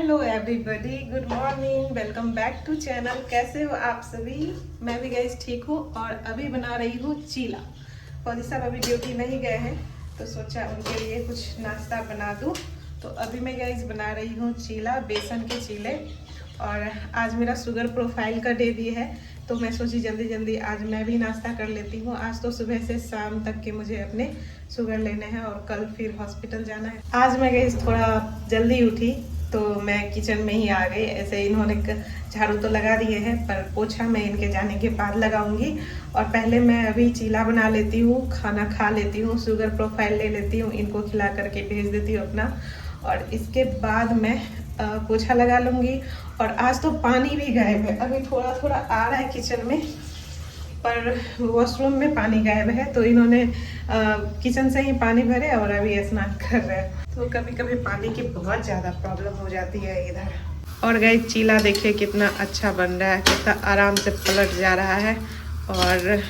Hello everybody, good morning, welcome back to channel. कैसे हो आप सभी? मैं भी गाइस ठीक हूँ और अभी बना रही हूँ चीला। फौजी साहब अभी ड्यूटी नहीं गए हैं तो सोचा उनके लिए कुछ नाश्ता बना दूँ। तो अभी मैं गाइस बना रही हूँ चीला, बेसन के चीले। और आज मेरा शुगर प्रोफाइल का डे भी है तो मैं सोची जल्दी जल्दी आज मैं भी नाश्ता कर लेती हूँ। आज तो सुबह से शाम तक के मुझे अपने शुगर लेने हैं और कल फिर हॉस्पिटल जाना है। आज मैं गई थोड़ा जल्दी उठी तो मैं किचन में ही आ गई। ऐसे इन्होंने झाड़ू तो लगा दिए हैं पर पोछा मैं इनके जाने के बाद लगाऊंगी। और पहले मैं अभी चीला बना लेती हूँ, खाना खा लेती हूँ, शुगर प्रोफाइल ले लेती हूँ, इनको खिला करके भेज देती हूँ अपना। और इसके बाद मैं पोछा लगा लूँगी। और आज तो पानी भी गायब है, अभी थोड़ा थोड़ा आ रहा है किचन में पर वॉशरूम में पानी गायब है तो इन्होंने किचन से ही पानी भरे और अभी स्नान कर रहे हैं। तो कभी कभी पानी की बहुत ज़्यादा प्रॉब्लम हो जाती है इधर। और गई चीला देखिए कितना अच्छा बन रहा है, कितना आराम से पलट जा रहा है। और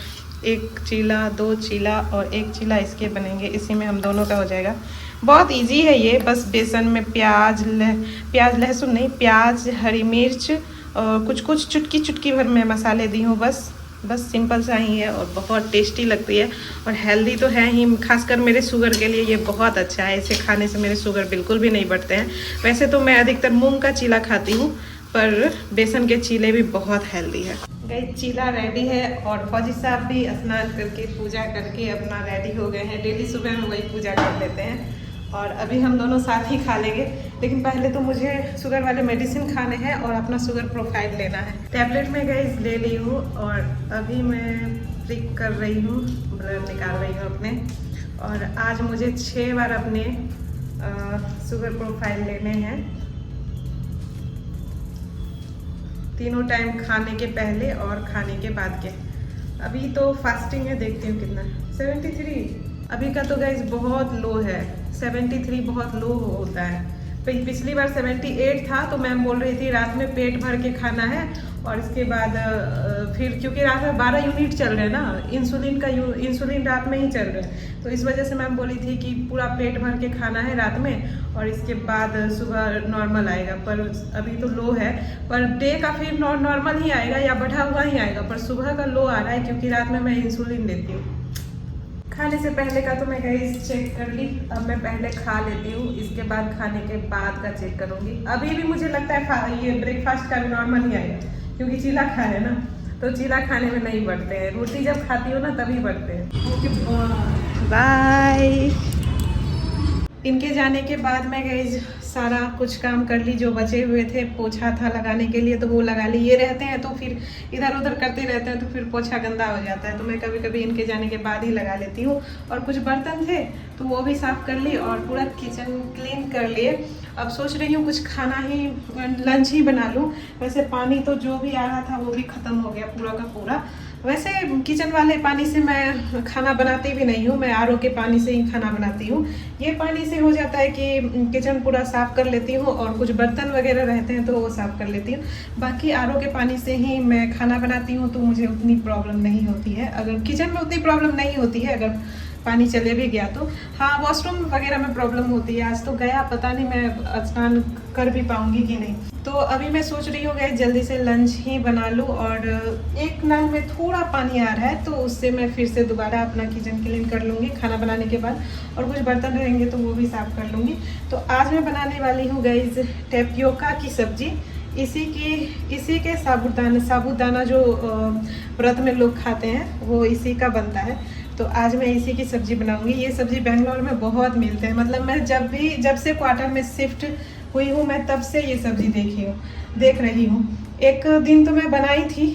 एक चीला, दो चीला और एक चीला इसके बनेंगे, इसी में हम दोनों का हो जाएगा। बहुत इजी है ये, बस बेसन में प्याज लहसुन नहीं, प्याज, हरी मिर्च और कुछ चुटकी चुटकी भर में मसाले दी हूँ। बस सिंपल सा ही है और बहुत टेस्टी लगती है और हेल्दी तो है ही। खासकर मेरे शुगर के लिए ये बहुत अच्छा है, इसे खाने से मेरे शुगर बिल्कुल भी नहीं बढ़ते हैं। वैसे तो मैं अधिकतर मूंग का चीला खाती हूँ पर बेसन के चीले भी बहुत हेल्दी है। गई चीला रेडी है और फौजी साहब भी स्नान करके पूजा करके अपना रेडी हो गए हैं। डेली सुबह में वही पूजा कर लेते हैं और अभी हम दोनों साथ ही खा लेंगे। लेकिन पहले तो मुझे शुगर वाले मेडिसिन खाने हैं और अपना शुगर प्रोफाइल लेना है। टैबलेट में गई ले ली हूँ और अभी मैं प्रिक कर रही हूँ, ब्लड निकाल रही हूँ अपने। और आज मुझे 6 बार अपने शुगर प्रोफाइल लेने हैं, तीनों टाइम, खाने के पहले और खाने के बाद के। अभी तो फास्टिंग है, देखती हूँ कितना, 73। अभी का तो गाइस बहुत लो है, 73 बहुत लो होता है। पिछली बार 78 था तो मैम बोल रही थी रात में पेट भर के खाना है। और इसके बाद फिर क्योंकि रात में 12 यूनिट चल रहे हैं ना, इंसुलिन रात में ही चल रहे हैं तो इस वजह से मैम बोली थी कि पूरा पेट भर के खाना है रात में और इसके बाद सुबह नॉर्मल आएगा। पर अभी तो लो है, पर डे का फिर नॉर्मल ही आएगा या बढ़ा हुआ ही आएगा, पर सुबह का लो आ रहा है क्योंकि रात में मैं इंसुलिन लेती हूँ। खाने से पहले का तो मैं गाइस चेक कर ली, अब मैं पहले खा लेती हूँ, इसके बाद खाने के बाद का चेक करूँगी। अभी भी मुझे लगता है ये ब्रेकफास्ट का भी नॉर्मल ही आएगा क्योंकि चीला खा है ना, तो चीला खाने में नहीं बढ़ते हैं, रोटी जब खाती हो ना तभी बढ़ते हैं। बाय। इनके जाने के बाद मैं गई सारा कुछ काम कर ली, जो बचे हुए थे पोछा था लगाने के लिए तो वो लगा ली। ये रहते हैं तो फिर इधर उधर करते रहते हैं तो फिर पोछा गंदा हो जाता है तो मैं कभी कभी इनके जाने के बाद ही लगा लेती हूँ। और कुछ बर्तन थे तो वो भी साफ़ कर ली और पूरा किचन क्लीन कर लिए। अब सोच रही हूँ कुछ खाना ही, लंच ही बना लूँ। वैसे पानी तो जो भी आ रहा था वो भी ख़त्म हो गया पूरा का पूरा। वैसे किचन वाले पानी से मैं खाना बनाती भी नहीं हूँ, मैं आरओ के पानी से ही खाना बनाती हूँ। ये पानी से हो जाता है कि किचन पूरा साफ़ कर लेती हूँ और कुछ बर्तन वगैरह रहते हैं तो वो साफ़ कर लेती हूँ। बाकी आरओ के पानी से ही मैं खाना बनाती हूँ तो मुझे उतनी प्रॉब्लम नहीं होती है। अगर किचन में उतनी प्रॉब्लम नहीं होती है अगर पानी चले भी गया तो। हाँ, वॉशरूम वगैरह में प्रॉब्लम होती है। आज तो गया, पता नहीं मैं स्नान कर भी पाऊंगी कि नहीं। तो अभी मैं सोच रही हूँ गई जल्दी से लंच ही बना लूँ। और एक नल में थोड़ा पानी आ रहा है तो उससे मैं फिर से दोबारा अपना किचन क्लीन कर लूँगी खाना बनाने के बाद। और कुछ बर्तन रहेंगे तो वो भी साफ़ कर लूँगी। तो आज मैं बनाने वाली हूँ गाइस टेपियोका की सब्ज़ी। इसी के साबूदाना जो व्रत में लोग खाते हैं वो इसी का बनता है। तो आज मैं इसी की सब्ज़ी बनाऊंगी। ये सब्ज़ी बेंगलोर में बहुत मिलते हैं, मतलब मैं जब से क्वार्टर में शिफ्ट हुई हूँ मैं तब से ये सब्ज़ी देख रही हूँ। एक दिन तो मैं बनाई थी,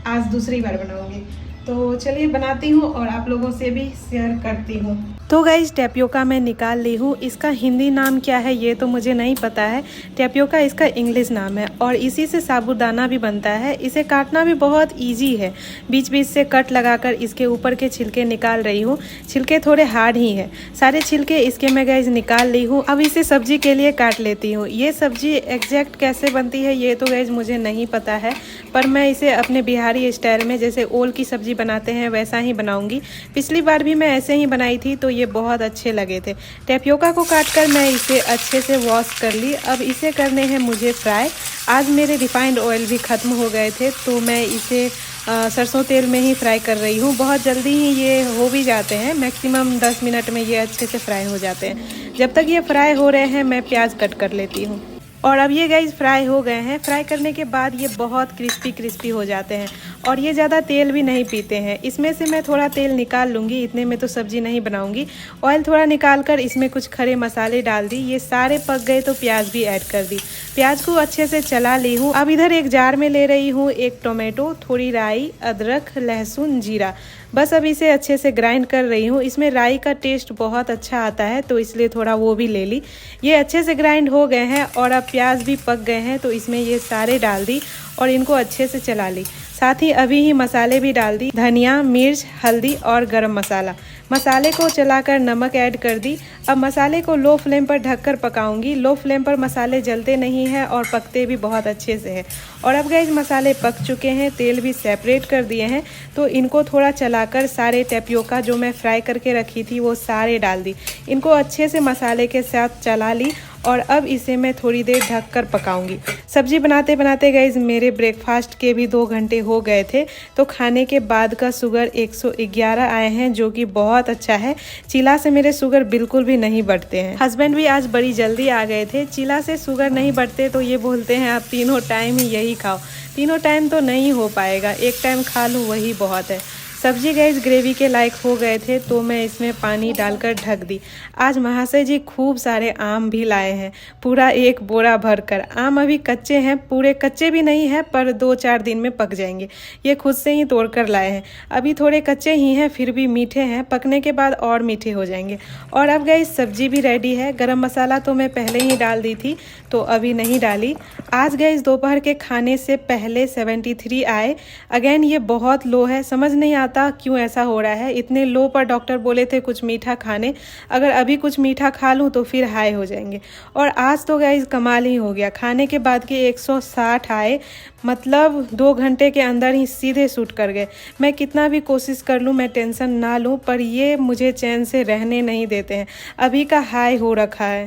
आज दूसरी बार बनाऊंगी। तो चलिए बनाती हूँ और आप लोगों से भी शेयर करती हूँ। तो गाइस टेपियोका मैं निकाल ली हूँ। इसका हिंदी नाम क्या है ये तो मुझे नहीं पता है। टेपियोका इसका इंग्लिश नाम है और इसी से साबूदाना भी बनता है। इसे काटना भी बहुत इजी है, बीच बीच से कट लगाकर इसके ऊपर के छिलके निकाल रही हूँ। छिलके थोड़े हार्ड ही है, सारे छिलके इसके मैं गाइस निकाल ली हूँ। अब इसे सब्जी के लिए काट लेती हूँ। ये सब्जी एग्जैक्ट कैसे बनती है ये तो गाइस मुझे नहीं पता है, पर मैं इसे अपने बिहारी स्टाइल में जैसे ओल की सब्जी बनाते हैं वैसा ही बनाऊँगी। पिछली बार भी मैं ऐसे ही बनाई थी तो ये बहुत अच्छे लगे थे। टेपियोका को काटकर मैं इसे अच्छे से वॉश कर ली। अब इसे करने हैं मुझे फ्राई। आज मेरे रिफाइंड ऑयल भी ख़त्म हो गए थे तो मैं इसे सरसों तेल में ही फ्राई कर रही हूँ। बहुत जल्दी ही ये हो भी जाते हैं, मैक्सिमम 10 मिनट में ये अच्छे से फ्राई हो जाते हैं। जब तक ये फ्राई हो रहे हैं मैं प्याज कट कर लेती हूँ। और अब ये गाइस फ्राई हो गए हैं। फ्राई करने के बाद ये बहुत क्रिस्पी हो जाते हैं और ये ज़्यादा तेल भी नहीं पीते हैं। इसमें से मैं थोड़ा तेल निकाल लूँगी, इतने में तो सब्ज़ी नहीं बनाऊँगी। ऑयल थोड़ा निकाल कर इसमें कुछ खड़े मसाले डाल दी। ये सारे पक गए तो प्याज भी ऐड कर दी। प्याज को अच्छे से चला ली हूँ। अब इधर एक जार में ले रही हूँ एक टोमेटो, थोड़ी राई, अदरक, लहसुन, जीरा। बस अब इसे अच्छे से ग्राइंड कर रही हूँ। इसमें राई का टेस्ट बहुत अच्छा आता है तो इसलिए थोड़ा वो भी ले ली। ये अच्छे से ग्राइंड हो गए हैं और अब प्याज भी पक गए हैं तो इसमें ये सारे डाल दी और इनको अच्छे से चला ली। साथ ही अभी ही मसाले भी डाल दी, धनिया, मिर्च, हल्दी और गरम मसाला। मसाले को चलाकर नमक ऐड कर दी। अब मसाले को लो फ्लेम पर ढककर पकाऊंगी। लो फ्लेम पर मसाले जलते नहीं हैं और पकते भी बहुत अच्छे से हैं। और अब गाइस मसाले पक चुके हैं, तेल भी सेपरेट कर दिए हैं तो इनको थोड़ा चलाकर सारे टेपियोका जो मैं फ्राई करके रखी थी वो सारे डाल दी। इनको अच्छे से मसाले के साथ चला ली और अब इसे मैं थोड़ी देर ढककर पकाऊंगी। सब्जी बनाते बनाते गाइस मेरे ब्रेकफास्ट के भी 2 घंटे हो गए थे तो खाने के बाद का शुगर 111 आए हैं जो कि बहुत अच्छा है। चिला से मेरे शुगर बिल्कुल भी नहीं बढ़ते हैं। हस्बैंड भी आज बड़ी जल्दी आ गए थे। चिला से शुगर नहीं बढ़ते तो ये बोलते हैं आप तीनों टाइम ही यही खाओ। तीनों टाइम तो नहीं हो पाएगा, एक टाइम खा लूँ वही बहुत है। सब्जी गैस ग्रेवी के लायक हो गए थे तो मैं इसमें पानी डालकर ढक दी। आज महाशय जी खूब सारे आम भी लाए हैं, पूरा एक बोरा भरकर। आम अभी कच्चे हैं, पूरे कच्चे भी नहीं हैं पर 2-4 दिन में पक जाएंगे। ये खुद से ही तोड़ कर लाए हैं। अभी थोड़े कच्चे ही हैं फिर भी मीठे हैं, पकने के बाद और मीठे हो जाएंगे। और अब गैस सब्जी भी रेडी है। गरम मसाला तो मैं पहले ही डाल दी थी तो अभी नहीं डाली। आज गैस दोपहर के खाने से पहले 73 आए। अगेन ये बहुत लो है, समझ नहीं आता क्यों ऐसा हो रहा है। इतने लो पर डॉक्टर बोले थे कुछ मीठा खाने, अगर अभी कुछ मीठा खा लूँ तो फिर हाई हो जाएंगे। और आज तो गाइस कमाल ही हो गया, खाने के बाद के 160 आए, मतलब 2 घंटे के अंदर ही सीधे शूट कर गए। मैं कितना भी कोशिश कर लूँ मैं टेंशन ना लूँ पर ये मुझे चैन से रहने नहीं देते हैं। अभी का हाई हो रखा है।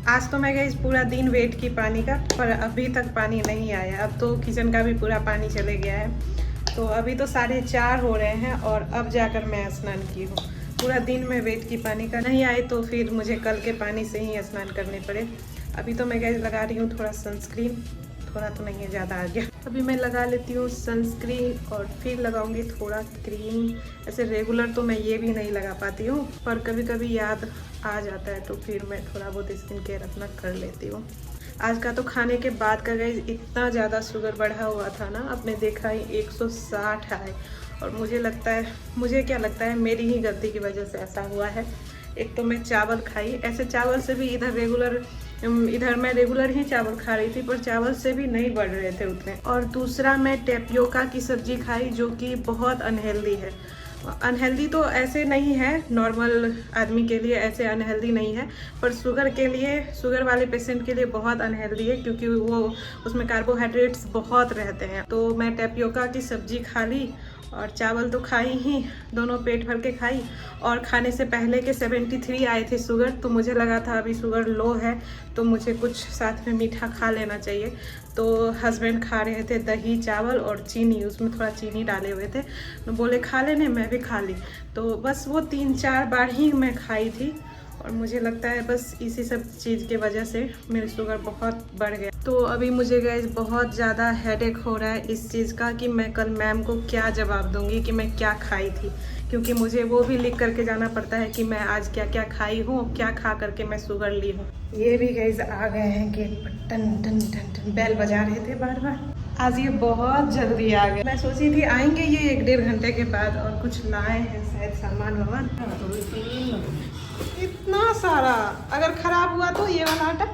आज तो मैं गाइस पूरा दिन वेट की पानी का, पर अभी तक पानी नहीं आया। अब तो किचन का भी पूरा पानी चले गया है तो अभी तो 4:30 हो रहे हैं और अब जाकर मैं स्नान की हूँ। पूरा दिन में वेट की पानी का नहीं आए तो फिर मुझे कल के पानी से ही स्नान करने पड़े। अभी तो मैं गैस लगा रही हूँ थोड़ा सनस्क्रीन, थोड़ा तो नहीं है, ज़्यादा आ गया। अभी मैं लगा लेती हूँ सनस्क्रीन और फिर लगाऊंगी थोड़ा क्रीम। ऐसे रेगुलर तो मैं ये भी नहीं लगा पाती हूँ पर कभी कभी याद आ जाता है तो फिर मैं थोड़ा बहुत स्किन केयर अपना कर लेती हूँ। आज का तो खाने के बाद का गाइस इतना ज़्यादा शुगर बढ़ा हुआ था ना, आपने देखा ही 160 आए। और मुझे क्या लगता है मेरी ही गलती की वजह से ऐसा हुआ है। एक तो मैं चावल खाई, ऐसे चावल से भी इधर मैं रेगुलर ही चावल खा रही थी पर चावल से भी नहीं बढ़ रहे थे उतने। और दूसरा मैं टेपियोका की सब्जी खाई जो कि बहुत अनहेल्दी है। अनहेल्दी तो ऐसे नहीं है, नॉर्मल आदमी के लिए ऐसे अनहेल्दी नहीं है पर शुगर वाले पेशेंट के लिए बहुत अनहेल्दी है क्योंकि वो उसमें कार्बोहाइड्रेट्स बहुत रहते हैं। तो मैं टेपियोका की सब्जी खा ली और चावल तो खाई ही, दोनों पेट भर के खाई। और खाने से पहले के 73 आए थे शुगर तो मुझे लगा था अभी शुगर लो है तो मुझे कुछ साथ में मीठा खा लेना चाहिए। तो हस्बैंड खा रहे थे दही चावल और चीनी, उसमें थोड़ा चीनी डाले हुए थे तो बोले खा लेने, मैं भी खा ली। तो बस वो 3-4 बार ही मैं खाई थी और मुझे लगता है बस इसी सब चीज़ की वजह से मेरी शुगर बहुत बढ़ गया। तो अभी मुझे गाइस बहुत ज़्यादा हेडेक हो रहा है इस चीज़ का कि मैं कल मैम को क्या जवाब दूंगी कि मैं क्या खाई थी, क्योंकि मुझे वो भी लिख करके जाना पड़ता है कि मैं आज क्या क्या खाई हूँ, क्या खा करके मैं शुगर ली हूँ। ये भी गाइस आ गए हैं गेट पर, टन टन टन टन बेल बजा रहे थे बार बार। आज ये बहुत जल्दी आ गए। मैं सोची थी आएंगे ये 1-1.5 घंटे के बाद और कुछ लाए हैं शायद सामान वामान। इतना सारा, अगर खराब हुआ तो ये वाला आटा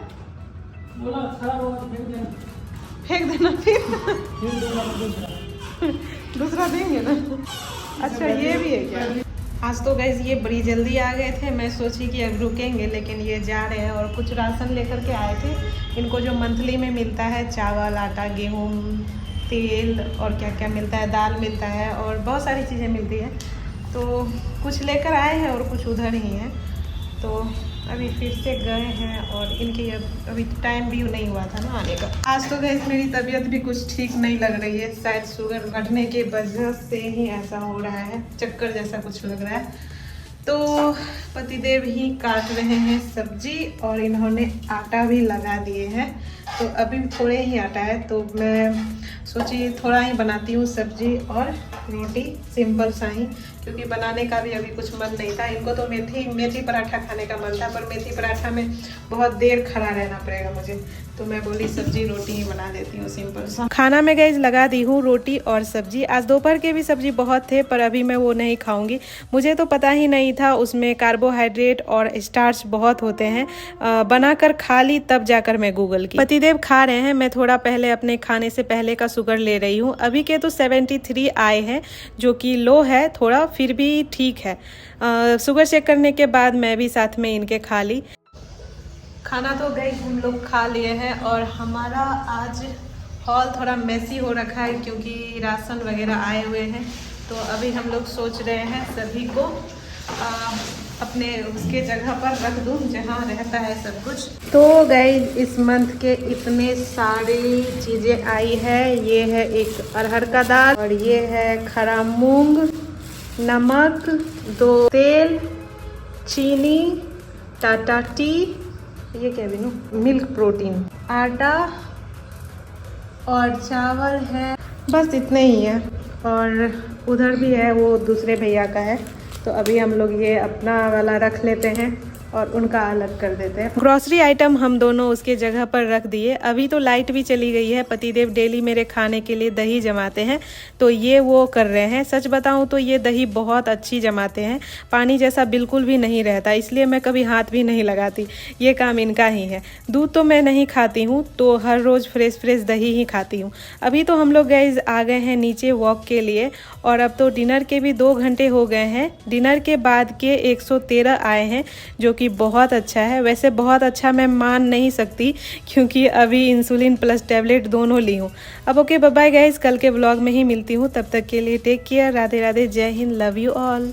फेंक देना फिर दूसरा देंगे ना। अच्छा ये भी है क्या? आज तो गैस ये बड़ी जल्दी आ गए थे, मैं सोची कि अब रुकेंगे लेकिन ये जा रहे हैं और कुछ राशन लेकर के आए थे। इनको जो मंथली में मिलता है चावल, आटा, गेहूँ, तेल और क्या क्या मिलता है, दाल मिलता है और बहुत सारी चीज़ें मिलती है। तो कुछ लेकर आए हैं और कुछ उधर ही हैं। तो अभी फिर से गए हैं और इनकी अभी टाइम भी नहीं हुआ था ना आने का। आज तो गैस मेरी तबीयत भी कुछ ठीक नहीं लग रही है, शायद शुगर बढ़ने के वजह से ही ऐसा हो रहा है, चक्कर जैसा कुछ लग रहा है। तो पतिदेव ही काट रहे हैं सब्जी और इन्होंने आटा भी लगा दिए हैं। तो अभी थोड़े ही आटा है तो मैं सोची थोड़ा ही बनाती हूँ सब्जी और रोटी, सिंपल सा ही, क्योंकि बनाने का भी अभी कुछ मन नहीं था। इनको तो मेथी पराठा खाने का मन था, पर मेथी पराठा में बहुत देर खड़ा रहना पड़ेगा मुझे, तो मैं बोली सब्जी रोटी ही बना देती हूँ सिंपल सा। खाना में गैस लगा दी हूँ रोटी और सब्जी। आज दोपहर के भी सब्जी बहुत थे पर अभी मैं वो नहीं खाऊंगी, मुझे तो पता ही नहीं था उसमें कार्बोहाइड्रेट और स्टार्च बहुत होते हैं। बनाकर खा ली तब जाकर मैं गूगल की। पतिदेव खा रहे हैं, मैं थोड़ा पहले अपने खाने से पहले का शुगर ले रही हूँ। अभी के तो 73 आए हैं जो कि लो है थोड़ा, फिर भी ठीक है। शुगर चेक करने के बाद मैं भी साथ में इनके खा ली। खाना तो गई हम लोग खा लिए हैं और हमारा आज हॉल थोड़ा मेसी हो रखा है क्योंकि राशन वगैरह आए हुए हैं। तो अभी हम लोग सोच रहे हैं सभी को अपने उसके जगह पर रख दूँ जहाँ रहता है सब कुछ। तो गाइस इस मंथ के इतने सारी चीज़ें आई है। ये है एक अरहर का दाल और ये है खड़ा मूंग, नमक, 2 तेल, चीनी, टाटा टी, ये क्या बिनू, मिल्क प्रोटीन, आटा और चावल है, बस इतने ही है। और उधर भी है, वो दूसरे भैया का है। तो अभी हम लोग ये अपना वाला रख लेते हैं और उनका अलग कर देते हैं। ग्रॉसरी आइटम हम दोनों उसके जगह पर रख दिए। अभी तो लाइट भी चली गई है। पतिदेव डेली मेरे खाने के लिए दही जमाते हैं तो ये वो कर रहे हैं। सच बताऊं तो ये दही बहुत अच्छी जमाते हैं, पानी जैसा बिल्कुल भी नहीं रहता, इसलिए मैं कभी हाथ भी नहीं लगाती, ये काम इनका ही है। दूध तो मैं नहीं खाती हूँ, तो हर रोज़ फ्रेश दही ही खाती हूँ। अभी तो हम लोग गाइस आ गए हैं नीचे वॉक के लिए और अब तो डिनर के भी 2 घंटे हो गए हैं। डिनर के बाद के 113 आए हैं जो कि बहुत अच्छा है। वैसे बहुत अच्छा मैं मान नहीं सकती क्योंकि अभी इंसुलिन प्लस टैबलेट दोनों ली हूँ। अब ओके बाय बाय गाइस, कल के व्लॉग में ही मिलती हूँ। तब तक के लिए टेक केयर, राधे राधे, जय हिंद, लव यू ऑल।